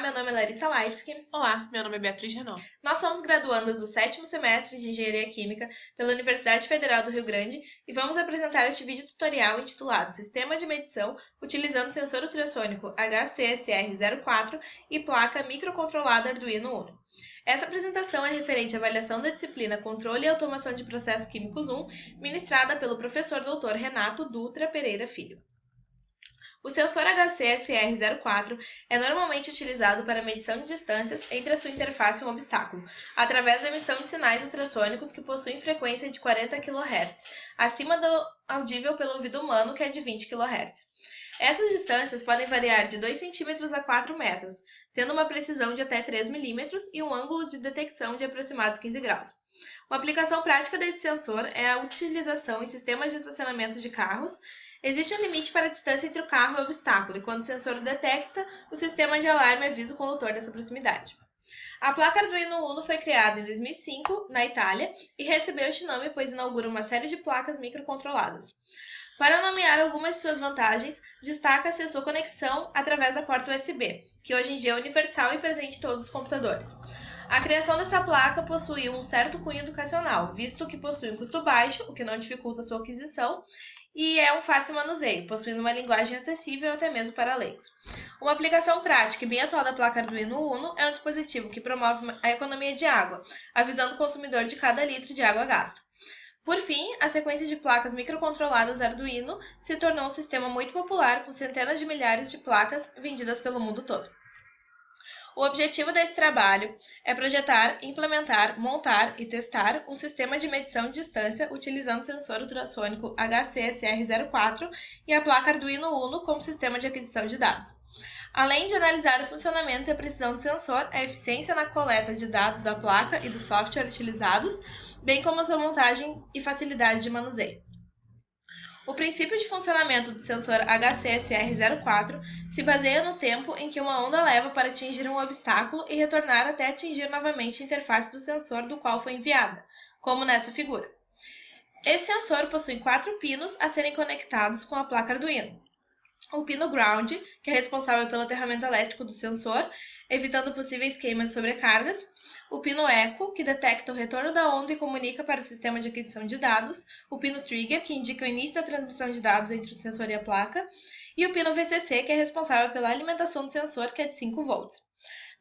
meu nome é Larissa Leitsky. Olá, meu nome é Beatriz Renault. Nós somos graduandas do 7º semestre de Engenharia Química pela Universidade Federal do Rio Grande e vamos apresentar este vídeo tutorial intitulado Sistema de Medição utilizando sensor ultrassônico HCSR04 e placa microcontrolada Arduino Uno. Essa apresentação é referente à avaliação da disciplina Controle e Automação de Processos Químicos 1, ministrada pelo professor Dr. Renato Dutra Pereira Filho. O sensor HCSR04 é normalmente utilizado para medição de distâncias entre a sua interface e um obstáculo, através da emissão de sinais ultrassônicos que possuem frequência de 40 kHz, acima do audível pelo ouvido humano, que é de 20 kHz. Essas distâncias podem variar de 2 cm a 4 metros, tendo uma precisão de até 3 mm e um ângulo de detecção de aproximados 15 graus. Uma aplicação prática desse sensor é a utilização em sistemas de estacionamento de carros. Existe um limite para a distância entre o carro e o obstáculo, e quando o sensor o detecta, o sistema de alarme avisa o condutor dessa proximidade. A placa Arduino Uno foi criada em 2005, na Itália, e recebeu este nome pois inaugura uma série de placas microcontroladas. Para nomear algumas de suas vantagens, destaca-se a sua conexão através da porta USB, que hoje em dia é universal e presente em todos os computadores. A criação dessa placa possui um certo cunho educacional, visto que possui um custo baixo, o que não dificulta sua aquisição, e é um fácil manuseio, possuindo uma linguagem acessível até mesmo para leigos. Uma aplicação prática e bem atual da placa Arduino Uno é um dispositivo que promove a economia de água, avisando o consumidor de cada litro de água gasto. Por fim, a sequência de placas microcontroladas Arduino se tornou um sistema muito popular, com centenas de milhares de placas vendidas pelo mundo todo. O objetivo desse trabalho é projetar, implementar, montar e testar um sistema de medição de distância utilizando o sensor ultrassônico HCSR04 e a placa Arduino Uno como sistema de aquisição de dados. Além de analisar o funcionamento e a precisão do sensor, a eficiência na coleta de dados da placa e do software utilizados, bem como a sua montagem e facilidade de manuseio. O princípio de funcionamento do sensor HCSR04 se baseia no tempo em que uma onda leva para atingir um obstáculo e retornar até atingir novamente a interface do sensor do qual foi enviada, como nessa figura. Esse sensor possui 4 pinos a serem conectados com a placa Arduino. O pino Ground, que é responsável pelo aterramento elétrico do sensor, evitando possíveis queimas e sobrecargas. O pino Echo, que detecta o retorno da onda e comunica para o sistema de aquisição de dados. O pino Trigger, que indica o início da transmissão de dados entre o sensor e a placa. E o pino VCC, que é responsável pela alimentação do sensor, que é de 5 volts.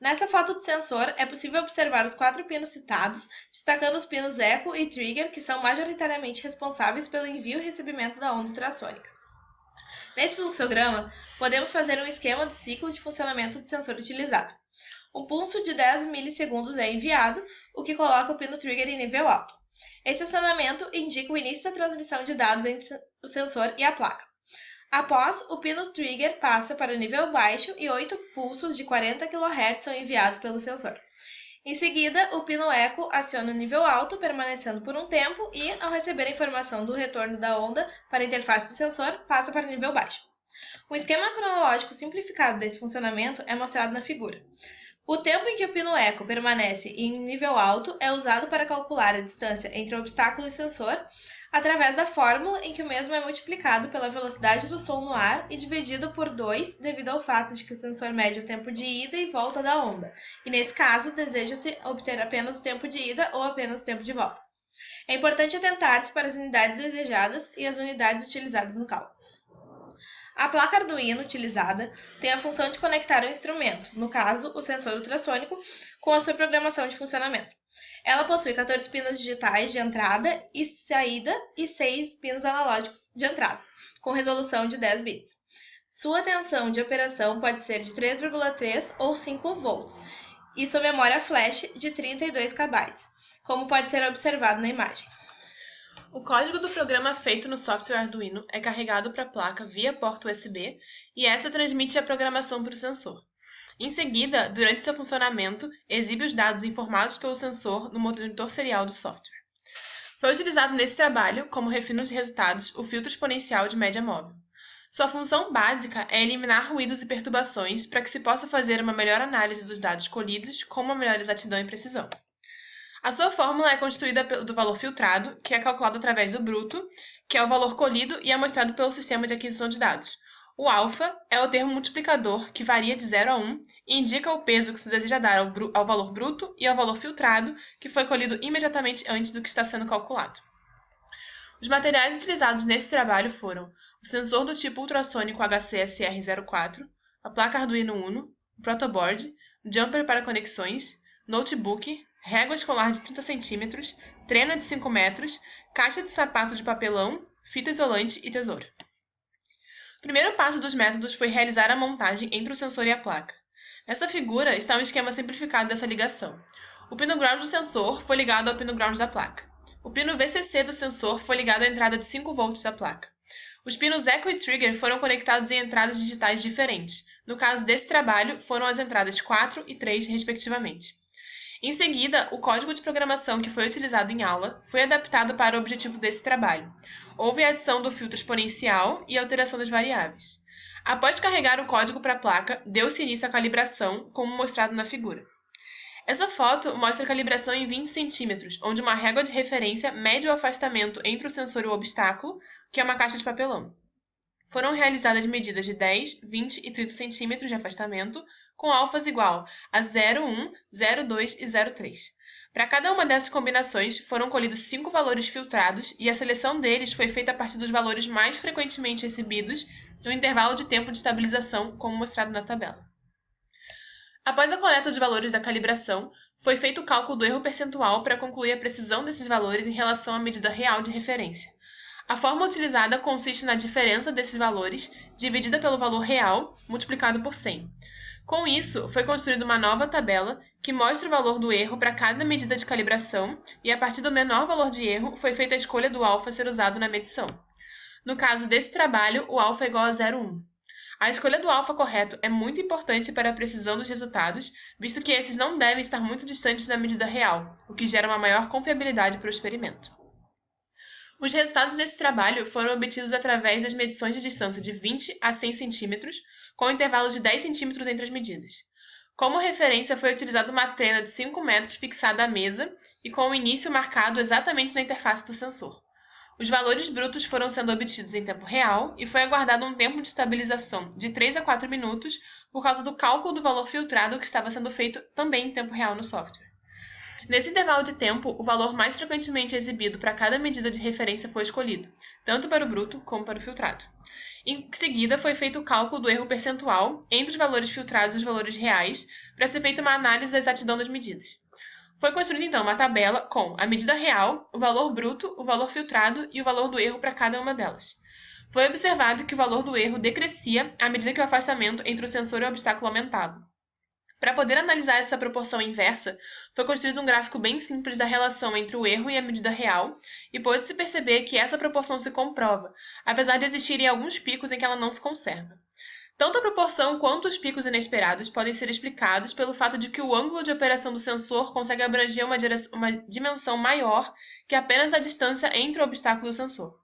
Nessa foto do sensor, é possível observar os 4 pinos citados, destacando os pinos Echo e Trigger, que são majoritariamente responsáveis pelo envio e recebimento da onda ultrassônica. Nesse fluxograma, podemos fazer um esquema de ciclo de funcionamento do sensor utilizado. Um pulso de 10 milissegundos é enviado, o que coloca o pino Trigger em nível alto. Esse acionamento indica o início da transmissão de dados entre o sensor e a placa. Após, o pino Trigger passa para o nível baixo e 8 pulsos de 40 kHz são enviados pelo sensor. Em seguida, o pino Echo aciona o nível alto, permanecendo por um tempo e, ao receber a informação do retorno da onda para a interface do sensor, passa para o nível baixo. Um esquema cronológico simplificado desse funcionamento é mostrado na figura. O tempo em que o pino Echo permanece em nível alto é usado para calcular a distância entre o obstáculo e o sensor, através da fórmula em que o mesmo é multiplicado pela velocidade do som no ar e dividido por 2, devido ao fato de que o sensor mede o tempo de ida e volta da onda, e nesse caso deseja-se obter apenas o tempo de ida ou apenas o tempo de volta. É importante atentar-se para as unidades desejadas e as unidades utilizadas no cálculo. A placa Arduino utilizada tem a função de conectar o instrumento, no caso, o sensor ultrassônico, com a sua programação de funcionamento. Ela possui 14 pinos digitais de entrada e saída e 6 pinos analógicos de entrada, com resolução de 10 bits. Sua tensão de operação pode ser de 3,3 ou 5 volts e sua memória flash de 32 KB, como pode ser observado na imagem. O código do programa feito no software Arduino é carregado para a placa via porta USB e essa transmite a programação para o sensor. Em seguida, durante seu funcionamento, exibe os dados informados pelo sensor no monitor serial do software. Foi utilizado nesse trabalho, como refino de resultados, o filtro exponencial de média móvel. Sua função básica é eliminar ruídos e perturbações para que se possa fazer uma melhor análise dos dados colhidos com uma melhor exatidão e precisão. A sua fórmula é constituída do valor filtrado, que é calculado através do bruto, que é o valor colhido e é mostrado pelo sistema de aquisição de dados. O alfa é o termo multiplicador que varia de 0 a 1 e indica o peso que se deseja dar ao valor bruto e ao valor filtrado, que foi colhido imediatamente antes do que está sendo calculado. Os materiais utilizados nesse trabalho foram o sensor do tipo ultrassônico HCSR04, a placa Arduino Uno, o protoboard, o jumper para conexões, notebook, régua escolar de 30 cm, trena de 5 metros, caixa de sapato de papelão, fita isolante e tesoura. O primeiro passo dos métodos foi realizar a montagem entre o sensor e a placa. Nessa figura está um esquema simplificado dessa ligação. O pino ground do sensor foi ligado ao pino ground da placa. O pino VCC do sensor foi ligado à entrada de 5 volts da placa. Os pinos Echo e Trigger foram conectados em entradas digitais diferentes. No caso desse trabalho, foram as entradas 4 e 3, respectivamente. Em seguida, o código de programação que foi utilizado em aula foi adaptado para o objetivo desse trabalho. Houve a adição do filtro exponencial e a alteração das variáveis. Após carregar o código para a placa, deu-se início à calibração, como mostrado na figura. Essa foto mostra a calibração em 20 cm, onde uma régua de referência mede o afastamento entre o sensor e o obstáculo, que é uma caixa de papelão. Foram realizadas medidas de 10, 20 e 30 cm de afastamento, com alfas igual a 0,1, 0,2 e 0,3. Para cada uma dessas combinações, foram colhidos 5 valores filtrados e a seleção deles foi feita a partir dos valores mais frequentemente recebidos no intervalo de tempo de estabilização, como mostrado na tabela. Após a coleta de valores da calibração, foi feito o cálculo do erro percentual para concluir a precisão desses valores em relação à medida real de referência. A forma utilizada consiste na diferença desses valores dividida pelo valor real multiplicado por 100. Com isso, foi construída uma nova tabela que mostra o valor do erro para cada medida de calibração e, a partir do menor valor de erro, foi feita a escolha do alfa a ser usado na medição. No caso desse trabalho, o alfa é igual a 0,1. A escolha do alfa correto é muito importante para a precisão dos resultados, visto que esses não devem estar muito distantes da medida real, o que gera uma maior confiabilidade para o experimento. Os resultados desse trabalho foram obtidos através das medições de distância de 20 a 100 cm, com intervalo de 10 cm entre as medidas. Como referência, foi utilizada uma trena de 5 metros fixada à mesa e com o início marcado exatamente na interface do sensor. Os valores brutos foram sendo obtidos em tempo real e foi aguardado um tempo de estabilização de 3 a 4 minutos por causa do cálculo do valor filtrado que estava sendo feito também em tempo real no software. Nesse intervalo de tempo, o valor mais frequentemente exibido para cada medida de referência foi escolhido, tanto para o bruto como para o filtrado. Em seguida, foi feito o cálculo do erro percentual entre os valores filtrados e os valores reais, para ser feita uma análise da exatidão das medidas. Foi construída então uma tabela com a medida real, o valor bruto, o valor filtrado e o valor do erro para cada uma delas. Foi observado que o valor do erro decrescia à medida que o afastamento entre o sensor e o obstáculo aumentava. Para poder analisar essa proporção inversa, foi construído um gráfico bem simples da relação entre o erro e a medida real, e pôde-se perceber que essa proporção se comprova, apesar de existirem alguns picos em que ela não se conserva. Tanto a proporção quanto os picos inesperados podem ser explicados pelo fato de que o ângulo de operação do sensor consegue abranger uma dimensão maior que apenas a distância entre o obstáculo e o sensor.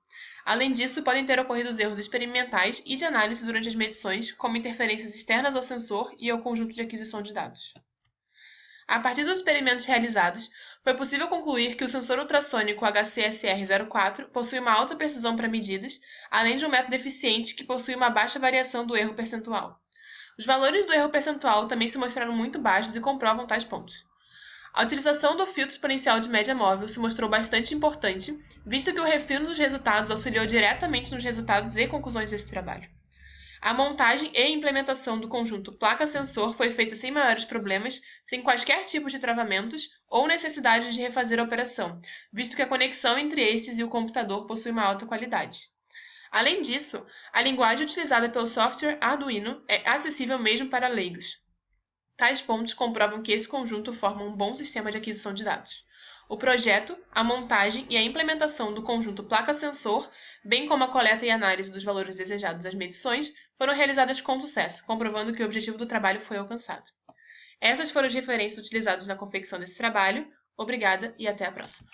Além disso, podem ter ocorrido erros experimentais e de análise durante as medições, como interferências externas ao sensor e ao conjunto de aquisição de dados. A partir dos experimentos realizados, foi possível concluir que o sensor ultrassônico HCSR04 possui uma alta precisão para medidas, além de um método eficiente que possui uma baixa variação do erro percentual. Os valores do erro percentual também se mostraram muito baixos e comprovam tais pontos. A utilização do filtro exponencial de média móvel se mostrou bastante importante, visto que o refino dos resultados auxiliou diretamente nos resultados e conclusões desse trabalho. A montagem e implementação do conjunto placa-sensor foi feita sem maiores problemas, sem quaisquer tipos de travamentos ou necessidade de refazer a operação, visto que a conexão entre estes e o computador possui uma alta qualidade. Além disso, a linguagem utilizada pelo software Arduino é acessível mesmo para leigos. Tais pontos comprovam que esse conjunto forma um bom sistema de aquisição de dados. O projeto, a montagem e a implementação do conjunto placa-sensor, bem como a coleta e análise dos valores desejados às medições, foram realizadas com sucesso, comprovando que o objetivo do trabalho foi alcançado. Essas foram as referências utilizadas na confecção desse trabalho. Obrigada e até a próxima!